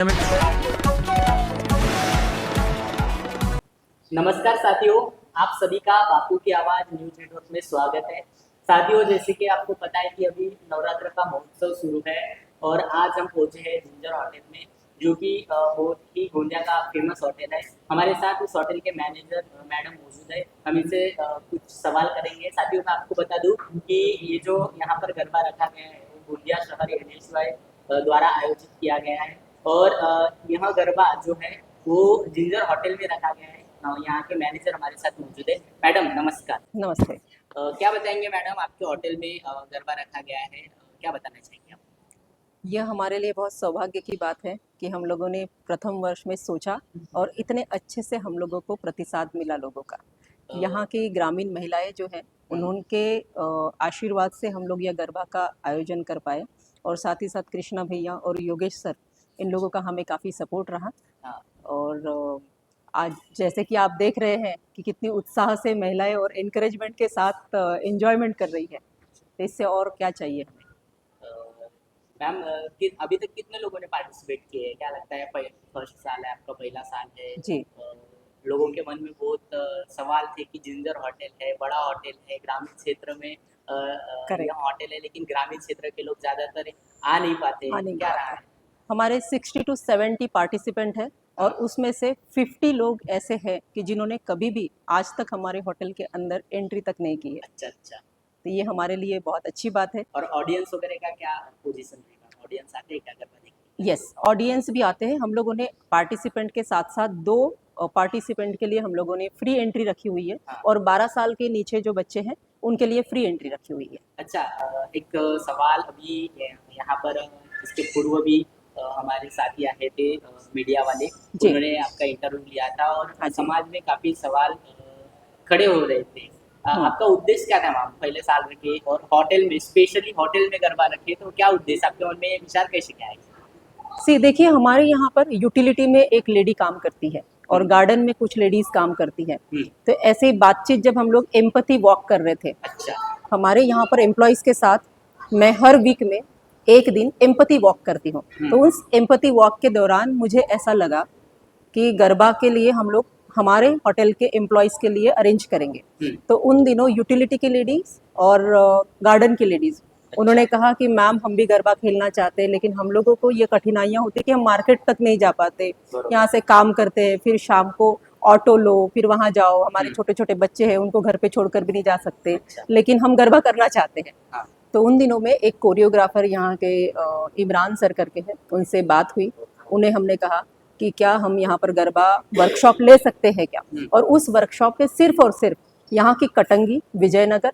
नमस्कार साथियों, आप सभी का बापू की आवाज न्यूज नेटवर्क में स्वागत है। साथियों, जैसे कि आपको पता है कि अभी नवरात्र का महोत्सव शुरू है और आज हम पहुंचे हैं जिंजर होटल में, जो कि बहुत ही गोंदिया का फेमस होटल है। हमारे साथ उस होटल के मैनेजर मैडम मौजूद है। हम इनसे कुछ सवाल करेंगे। साथियों, मैं आपको बता दूं कि ये जो यहाँ पर गरबा रखा गया है वो गोंदिया शहर NSY द्वारा आयोजित किया गया है और यह गरबा जो है वो जिंजर होटल में रखा गया है। यहाँ के मैनेजर हमारे साथ मौजूद है। मैडम नमस्कार। नमस्ते। क्या बताएंगे मैडम, आपके होटल में गरबा रखा गया है, क्या बताना चाहेंगे आप? यह हमारे लिए बहुत सौभाग्य की बात है कि हम लोगों ने प्रथम वर्ष में सोचा और इतने अच्छे से हम लोगों को प्रतिसाद मिला लोगों का। यहाँ की ग्रामीण महिलाएं जो हैं उनके आशीर्वाद से हम लोग यह गरबा का आयोजन कर पाए और साथ ही साथ कृष्णा भैया और योगेश सर, इन लोगों का हमें काफ़ी सपोर्ट रहा। हाँ। और आज जैसे कि आप देख रहे हैं कि कितनी उत्साह से महिलाएं और एनकरेजमेंट के साथ एंजॉयमेंट कर रही है, तो इससे और क्या चाहिए हमें। मैम, अभी तक कितने लोगों ने पार्टिसिपेट किए हैं? क्या लगता है, फर्स्ट साल है आपका, पहला साल है? जी। लोगों के मन में बहुत सवाल थे कि जिंजर होटल है, बड़ा होटल है, ग्रामीण क्षेत्र में करेक्ट। यह होटल है, लेकिन ग्रामीण क्षेत्र के लोग ज़्यादातर आ नहीं पाते, आ नहीं क्या रहा पाते। है? हमारे 60 टू 70 पार्टिसिपेंट हैं और उसमें से 50 लोग ऐसे हैं कि जिन्होंने कभी भी आज तक हमारे होटल के अंदर एंट्री तक नहीं की है। अच्छा अच्छा। तो ये हमारे लिए बहुत अच्छी बात है। और ऑडियंस वगैरह का क्या पोजीशन रहेगा? ऑडियंस आते हैं क्या गरबा देखने? यस, ऑडियंस भी आते हैं। हम लोगों ने पार्टिसिपेंट के साथ साथ 2 पार्टिसिपेंट के लिए हम लोगों ने फ्री एंट्री रखी हुई है। हाँ। और 12 साल के नीचे जो बच्चे हैं उनके लिए फ्री एंट्री रखी हुई है। अच्छा, एक सवाल अभी यहाँ पर इसके पूर्व भी हमारे साथी आए थे मीडिया वाले, जी। उन्होंने आपका इंटरव्यू लिया था और हाँ जी। समाज में काफ़ी सवाल खड़े हो रहे थे। आपका उद्देश्य क्या था मैम, पहले साल रखे और होटल में, स्पेशली होटल में गरबा रखे, तो क्या उद्देश्य आपके मन में, ये विचार कैसे क्या है? सी देखिए, हमारे यहाँ पर यूटिलिटी में एक लेडी काम करती है और गार्डन में कुछ लेडीज काम करती है। तो ऐसे ही बातचीत जब हम लोग एम्पैथी वॉक कर रहे थे, अच्छा। हमारे यहाँ पर एम्प्लॉयज़ के साथ मैं हर वीक में एक दिन एम्पैथी वॉक करती हूँ। तो उस एम्पैथी वॉक के दौरान मुझे ऐसा लगा कि गरबा के लिए हम लोग हमारे होटल के एम्प्लॉयज़ के लिए अरेंज करेंगे। तो उन दिनों यूटिलिटी की लेडीज़ और गार्डन की लेडीज़, उन्होंने कहा कि मैम हम भी गरबा खेलना चाहते हैं, लेकिन हम लोगों को ये कठिनाइयाँ होती कि हम मार्केट तक नहीं जा पाते, यहाँ से काम करते हैं, फिर शाम को ऑटो लो, फिर वहाँ जाओ, हमारे छोटे छोटे बच्चे हैं उनको घर पे छोड़कर भी नहीं जा सकते, लेकिन हम गरबा करना चाहते हैं। हाँ। तो उन दिनों में एक कोरियोग्राफर यहाँ के इमरान सर करके हैं, उनसे बात हुई। उन्हें हमने कहा कि क्या हम यहाँ पर गरबा वर्कशॉप ले सकते हैं क्या। और उस वर्कशॉप में सिर्फ और सिर्फ यहाँ की कटंगी, विजयनगर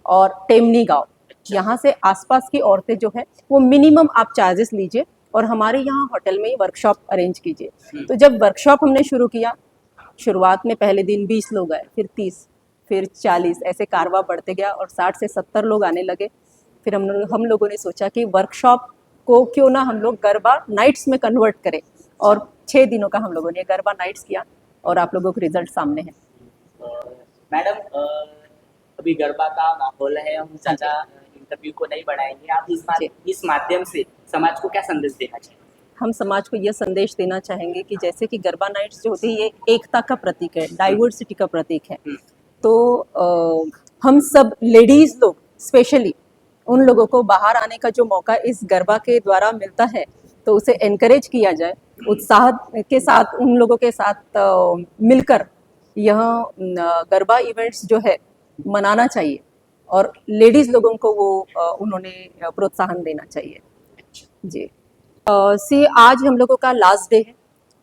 और टेमनी गांव, यहाँ से आसपास की औरतें जो है वो मिनिमम आप चार्जेस लीजिए और हमारे यहाँ होटल में ही वर्कशॉप अरेंज कीजिए। तो जब वर्कशॉप हमने शुरू किया, शुरुआत में पहले दिन 20 लोग आए, फिर 30, फिर 40, ऐसे कारवा बढ़ते गया और 60 से 70 लोग आने लगे। फिर हम लोगों ने सोचा कि वर्कशॉप को क्यों ना हम लोग गरबा नाइट्स में कन्वर्ट करें और 6 दिनों का हम लोगों ने गरबा नाइट्स किया और आप लोगों को रिजल्ट सामने है। मैडम, अभी गरबा का माहौल है, हम ज़्यादा इंटरव्यू को नहीं बढ़ाएंगे। आप इस माध्यम से समाज को क्या संदेश देना चाहिए? हम समाज को यह संदेश देना चाहेंगे कि जैसे कि गरबा नाइट्स जो होती है ये एकता का प्रतीक है, डाइवर्सिटी का प्रतीक है। तो हम सब लेडीज़ लोग स्पेशली उन लोगों को बाहर आने का जो मौका इस गरबा के द्वारा मिलता है, तो उसे एनकरेज किया जाए, उत्साह के साथ उन लोगों के साथ मिलकर यह गरबा इवेंट्स जो है मनाना चाहिए और लेडीज़ लोगों को वो उन्होंने प्रोत्साहन देना चाहिए। जी। सी आज हम लोगों का लास्ट डे है,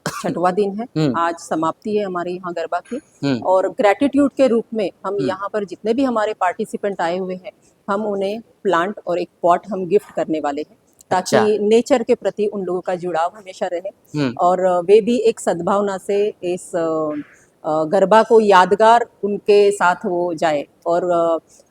6वां दिन है, आज समाप्ति है हमारे यहाँ गरबा की। और ग्रेटिट्यूड के रूप में हम यहाँ पर जितने भी हमारे पार्टिसिपेंट आए हुए हैं, हम उन्हें प्लांट और एक पॉट हम गिफ्ट करने वाले हैं, ताकि नेचर के प्रति उन लोगों का जुड़ाव हमेशा रहे और वे भी एक सद्भावना से इस गरबा को यादगार उनके साथ वो जाए। और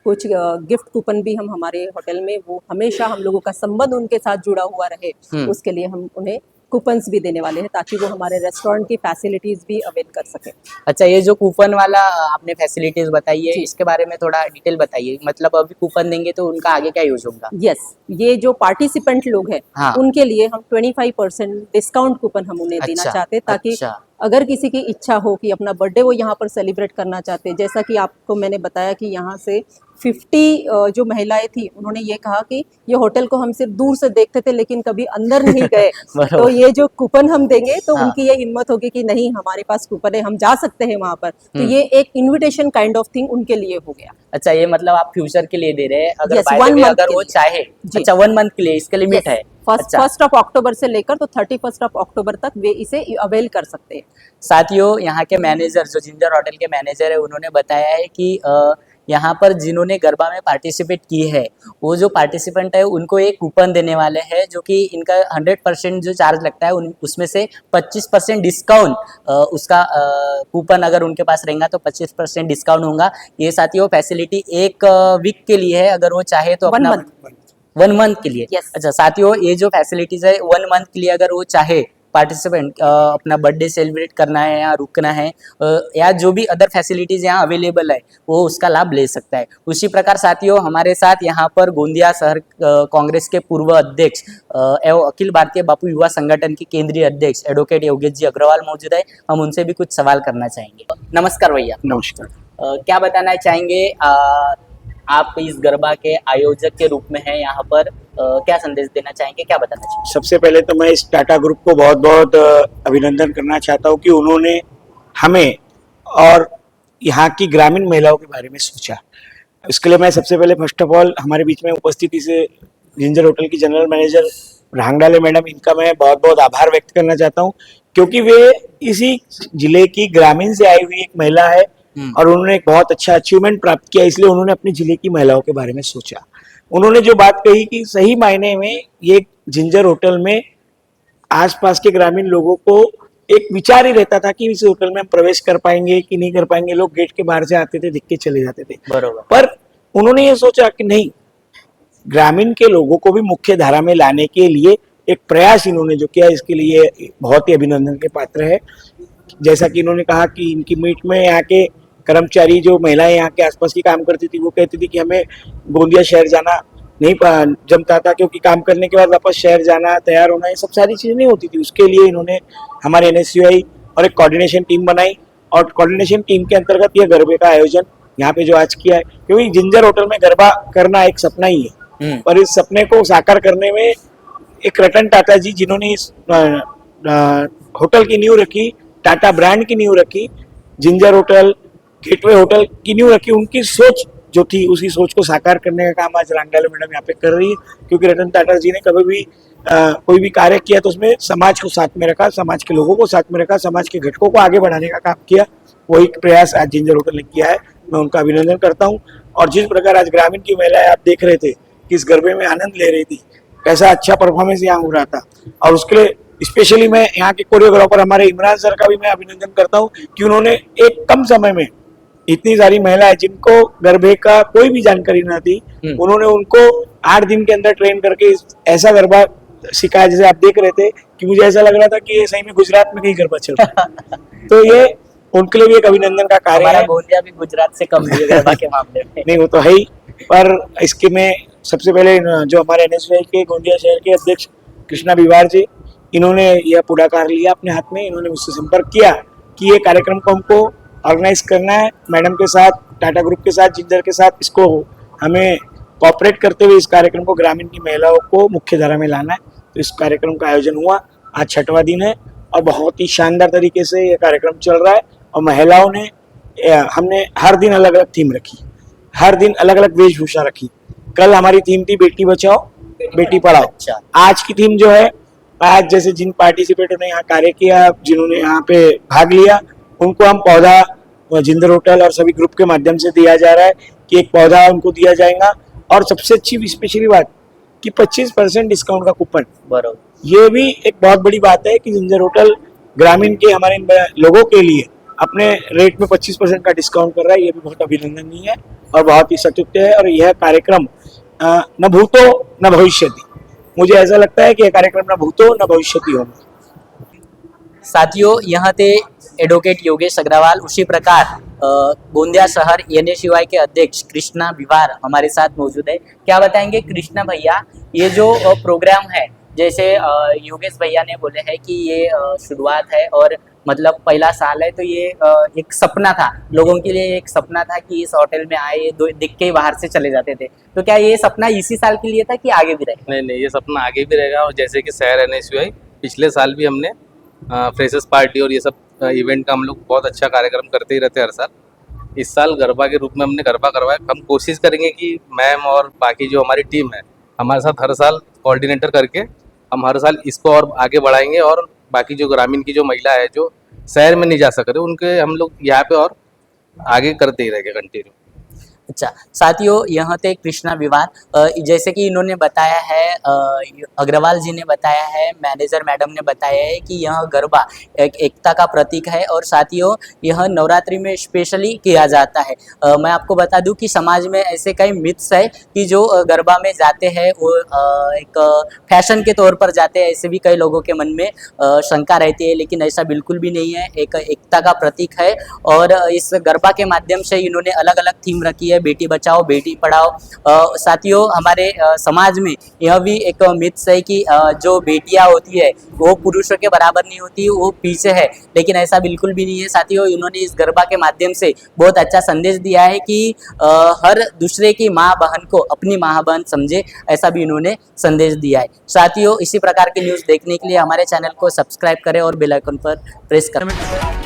कुछ गिफ्ट कूपन भी हम हमारे होटल में, वो हमेशा हम लोगों का संबंध उनके साथ जुड़ा हुआ रहे, उसके लिए हम उन्हें कूपन्स भी देने वाले हैं ताकि वो हमारे रेस्टोरेंट की फैसिलिटीज भी अवेल कर सके। अच्छा, ये जो कूपन वाला आपने फैसिलिटीज बताई है, जी। इसके बारे में थोड़ा डिटेल बताइए। मतलब अभी कूपन देंगे तो उनका आगे क्या यूज होगा? यस, ये जो पार्टिसिपेंट लोग हैं हाँ। उनके लिए हम 25% डिस्काउंट कूपन हम उन्हें देना अच्छा, चाहते हैं ताकि अच्छा। अगर किसी की इच्छा हो कि अपना बर्थडे वो यहाँ पर सेलिब्रेट करना चाहते हैं, जैसा कि आपको मैंने बताया कि यहाँ से 50 जो महिलाएं थी उन्होंने ये कहा कि ये होटल को हम सिर्फ दूर से देखते थे लेकिन कभी अंदर नहीं गए बराबर। तो ये जो कूपन हम देंगे तो हाँ। उनकी ये हिम्मत होगी कि नहीं हमारे पास कूपन है, हम जा सकते हैं वहां पर। तो हम्म। ये एक इनविटेशन काइंड ऑफ थिंग उनके लिए हो गया। अच्छा, ये मतलब आप फ्यूचर के लिए दे रहे हैं, अगर Yes, by the 1 way month अगर के वो लिए। चाहे। जी। अच्छा, 1 मंथ के लिए इसका लिमिट है? अच्छा। फर्स्ट ऑफ अक्टूबर से लेकर तो 31 ऑफ अक्टूबर तक वे इसे अवेल कर सकते हैं। साथियों, यहाँ के मैनेजर जो जिंजर होटल के मैनेजर है, उन्होंने बताया है कि यहाँ पर जिन्होंने गरबा में पार्टिसिपेट की है, वो जो पार्टिसिपेंट है उनको एक कूपन देने वाले हैं, जो कि इनका 100% जो चार्ज लगता है उसमें से 25% डिस्काउंट उसका कूपन अगर उनके पास रहेगा तो 25% डिस्काउंट होगा। ये साथियों फैसिलिटी 1 वीक के लिए है, अगर वो चाहे तो अपना 1 मंथ के लिए। Yes. अच्छा साथियों, ये जो फैसिलिटीज है 1 मंथ के लिए अगर वो चाहे पार्टिसिपेंट अपना बर्थडे सेलिब्रेट करना है या रुकना है या जो भी अदर फैसिलिटीज यहाँ अवेलेबल है वो उसका लाभ ले सकता है। उसी प्रकार साथियों, हमारे साथ यहाँ पर गोंदिया शहर कांग्रेस के पूर्व अध्यक्ष एवं अखिल भारतीय बापू युवा संगठन के केंद्रीय अध्यक्ष एडवोकेट योगेश जी अग्रवाल मौजूद है। हम उनसे भी कुछ सवाल करना चाहेंगे। नमस्कार भैया। नमस्कार। क्या बताना चाहेंगे, आप इस गरबा के आयोजक के रूप में हैं यहाँ पर, क्या संदेश देना चाहेंगे, क्या बताना चाहेंगे? सबसे पहले तो मैं इस टाटा ग्रुप को बहुत बहुत अभिनंदन करना चाहता हूँ कि उन्होंने हमें और यहाँ की ग्रामीण महिलाओं के बारे में सोचा। इसके लिए मैं सबसे पहले फर्स्ट ऑफ ऑल हमारे बीच में उपस्थिति से जिंजर होटल की जनरल मैनेजर रांगडाले मैडम, इनका मैं बहुत बहुत आभार व्यक्त करना चाहता हूँ, क्योंकि वे इसी जिले की ग्रामीण से आई हुई एक महिला है और उन्होंने एक बहुत अच्छा अचीवमेंट प्राप्त किया, इसलिए उन्होंने अपने जिले की महिलाओं के बारे में सोचा। उन्होंने जो बात कही कि सही मायने में ये जिंजर होटल में आसपास के ग्रामीण लोगों को एक विचार ही रहता था कि इस होटल में हम प्रवेश कर पाएंगे कि नहीं कर पाएंगे। लोग गेट के बाहर से आते थे, दिख के चले जाते थे। बरोबर। पर उन्होंने ये सोचा कि नहीं, ग्रामीण के लोगों को भी मुख्य धारा में लाने के लिए एक प्रयास इन्होंने जो किया, इसके लिए बहुत ही अभिनंदन के पात्र है। जैसा कि इन्होंने कहा कि इनकी मीट में यहाँ के कर्मचारी जो महिलाएं यहाँ के आसपास की काम करती थी वो कहती थी कि हमें गोंदिया शहर जाना नहीं जमता था, क्योंकि काम करने के बाद वापस शहर जाना, तैयार होना, ये सब सारी चीजें नहीं होती थी। उसके लिए इन्होंने हमारे NSUI और एक कोऑर्डिनेशन टीम बनाई और कोऑर्डिनेशन टीम के अंतर्गत ये गरबे का आयोजन यहाँ पे जो आज किया है, क्योंकि जिंजर होटल में गरबा करना एक सपना ही है, पर इस सपने को साकार करने में एक रतन टाटा जी, जिन्होंने इस होटल की नींव रखी, टाटा ब्रांड की नींव रखी, जिंजर होटल, गेटवे होटल की नींव रखी, उनकी सोच जो थी उसी सोच को साकार करने का काम आज रांगडाले मैडम यहाँ पे कर रही है। क्योंकि रतन टाटा जी ने कभी भी कोई भी कार्य किया तो उसमें समाज को साथ में रखा, समाज के लोगों को साथ में रखा, समाज के घटकों को आगे बढ़ाने का काम किया। वही प्रयास आज जिंजर होटल ने किया है, मैं उनका अभिनंदन करता हूँ। और जिस प्रकार आज ग्रामीण की महिलाएं आप देख रहे थे कि इस गरबे में आनंद ले रही थी, कैसा अच्छा परफॉर्मेंस यहाँ हो रहा था, और उसके लिए स्पेशली मैं यहाँ के कोरियोग्राफर हमारे इमरान सर का भी मैं अभिनंदन करता हूँ कि उन्होंने एक कम समय में इतनी सारी महिलाएं जिनको गरबे का कोई भी जानकारी ना थी, उन्होंने उनको 8 दिन के अंदर ट्रेन करके ऐसा गरबा सिखाया। जैसे आप देख रहे थे कि मुझे ऐसा लग रहा था कि ये सही में गुजरात में कहीं गरबा चल रहा है। तो ये उनके लिए भी एक अभिनंदन का कार्य है। गोंदिया भी गुजरात से कम नहीं है गरबा के मामले में। नहीं, वो तो है ही, पर इसके में सबसे पहले जो हमारे NSUI के गोंदिया शहर के अध्यक्ष कृष्णा बिवार जी, इन्होंने यह पुढाकार लिया अपने हाथ में। इन्होंने मुझसे संपर्क किया कि ये कार्यक्रम को हमको ऑर्गेनाइज करना है, मैडम के साथ, टाटा ग्रुप के साथ, जिंजर के साथ, इसको हमें कोऑपरेट करते हुए इस कार्यक्रम को ग्रामीण की महिलाओं को मुख्य धारा में लाना है। तो इस कार्यक्रम का आयोजन हुआ, आज 6वां दिन है और बहुत ही शानदार तरीके से ये कार्यक्रम चल रहा है। और महिलाओं ने, हमने हर दिन अलग अलग थीम रखी, हर दिन अलग अलग वेशभूषा रखी। कल हमारी थीम थी बेटी बचाओ बेटी पढ़ाओ। अच्छा। आज की थीम जो है, आज जैसे जिन पार्टिसिपेटरों ने यहाँ कार्य किया, जिन्होंने यहाँ पे भाग लिया, उनको हम पौधा जिंजर होटल और सभी ग्रुप के माध्यम से दिया जा रहा है कि एक पौधा उनको दिया जाएगा। और सबसे अच्छी स्पेशली बात कि 25% डिस्काउंट का कूपन, बराबर, ये भी एक बहुत बड़ी बात है कि जिंजर होटल ग्रामीण के हमारे लोगों के लिए अपने रेट में 25% का डिस्काउंट कर रहा है। ये भी बहुत अभिनंदनीय है और बहुत ही सतुत्य है। और यह कार्यक्रम न भूतो न भविष्यति, मुझे ऐसा लगता है कि यह कार्यक्रम न भूतो न भविष्यति होगा, साथियों यहाँ थे एडवोकेट योगेश अग्रवाल, उसी प्रकार गोंदिया शहर NSUI के अध्यक्ष कृष्णा विवार हमारे साथ मौजूद है। क्या बताएंगे कृष्णा भैया, ये जो प्रोग्राम है, जैसे योगेश भैया ने बोले हैं कि ये शुरुआत है और मतलब पहला साल है, तो ये एक सपना था लोगों के लिए, एक सपना था कि इस होटल में आए, दिख के बाहर से चले जाते थे। तो क्या ये सपना इसी साल के लिए था कि आगे भी रहेगा? नहीं नहीं, ये सपना आगे भी रहेगा। और जैसे कि शहर NSUI पिछले साल भी हमने फ्रेशर्स पार्टी और ये सब इवेंट का हम लोग बहुत अच्छा कार्यक्रम करते ही रहते हैं हर साल। इस साल गरबा के रूप में हमने गरबा करवाया। हम कोशिश करेंगे कि मैम और बाकी जो हमारी टीम है हमारे साथ हर साल कोऑर्डिनेटर करके हम हर साल इसको और आगे बढ़ाएंगे। और बाकी जो ग्रामीण की जो महिला है जो शहर में नहीं जा सक रहे, उनके हम लोग यहाँ पे और आगे करते ही रहेंगे कंटिन्यू। अच्छा साथियों, यहाँ थे कृष्णा विवार। जैसे कि इन्होंने बताया है, अग्रवाल जी ने बताया है, मैनेजर मैडम ने बताया है कि यह गरबा एक एकता का प्रतीक है और साथियों यह नवरात्रि में स्पेशली किया जाता है। मैं आपको बता दूं कि समाज में ऐसे कई मिथ्स है कि जो गरबा में जाते हैं वो एक फैशन के तौर पर जाते हैं, ऐसे भी कई लोगों के मन में शंका रहती है, लेकिन ऐसा बिल्कुल भी नहीं है। एक एकता का प्रतीक है और इस गरबा के माध्यम से इन्होंने अलग अलग थीम रखी है, बेटी बचाओ बेटी पढ़ाओ। साथियों हमारे समाज में यह भी एक मिथ्स है कि जो बेटियां होती है वो पुरुषों के बराबर नहीं होती, वो पीछे है, लेकिन ऐसा बिल्कुल भी नहीं है। साथियों इन्होंने इस गरबा के माध्यम से बहुत अच्छा संदेश दिया है कि हर दूसरे की माँ बहन को अपनी माँ बहन समझे, ऐसा भी इन्होंने संदेश दिया है। साथियों इसी प्रकार की न्यूज़ देखने के लिए हमारे चैनल को सब्सक्राइब करें और बेल आइकन पर प्रेस करें।